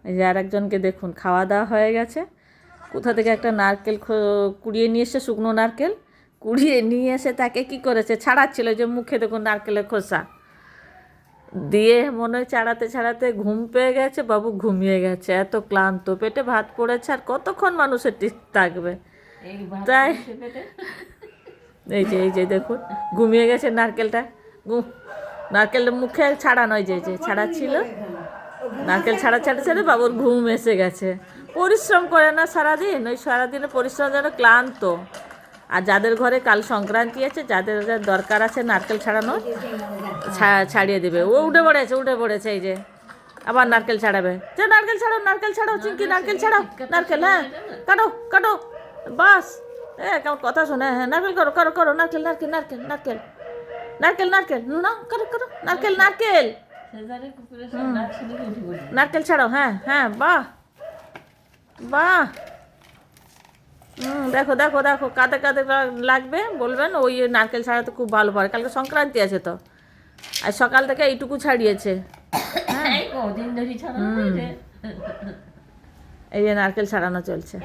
এই যে আর একজনকে দেখুন, খাওয়া দাওয়া হয়ে গেছে, কোথা থেকে একটা নারকেল কুড়িয়ে নিয়ে এসে, শুকনো নারকেল কুড়িয়ে নিয়ে এসে তাকে কি করেছে, ছাড়াচ্ছিল, যে মুখে দেখুন নারকেলের খোসা দিয়ে, মনে হয় ছাড়াতে ছাড়াতে ঘুম পেয়ে গেছে, বাবু ঘুমিয়ে গেছে, এত ক্লান্ত, পেটে ভাত পড়েছে, আর কতক্ষণ মানুষের ঠিক থাকবে, তাই এই যে দেখুন ঘুমিয়ে গেছে নারকেলটা, নারকেলটা মুখে ছাড়া নয়, যে ছাড়াচ্ছিল, নারকেল ছাড়া বাবুর ঘুম এসে গেছে। পরিশ্রম করে না সারাদিন, ওই সারাদিনে পরিশ্রম যেন ক্লান্ত। আর যাদের ঘরে কাল সংক্রান্তি আছে, যাদের দরকার আছে নারকেল ছাড়ানোর, ছাড়িয়ে দেবে। ও উঠে পড়েছে এই যে, আবার নারকেল ছাড়াবে, যে নারকেল ছাড়াও চিঙ্কি, নারকেল ছাড়াও, নারকেল, হ্যাঁ কাটো বাস, কেমন কথা শোনে, হ্যাঁ নারকেল করো, নারকেল না নারকেল ছাড়াও, হ্যাঁ বাহ, দেখো কাঁদে লাগবে, বলবেন ওই নারকেল ছাড়াতে খুব ভালো পারে, কালকে সংক্রান্তি আছে তো, আর সকাল থেকে এইটুকু ছাড়িয়েছে, এই যে নারকেল ছাড়ানো চলছে।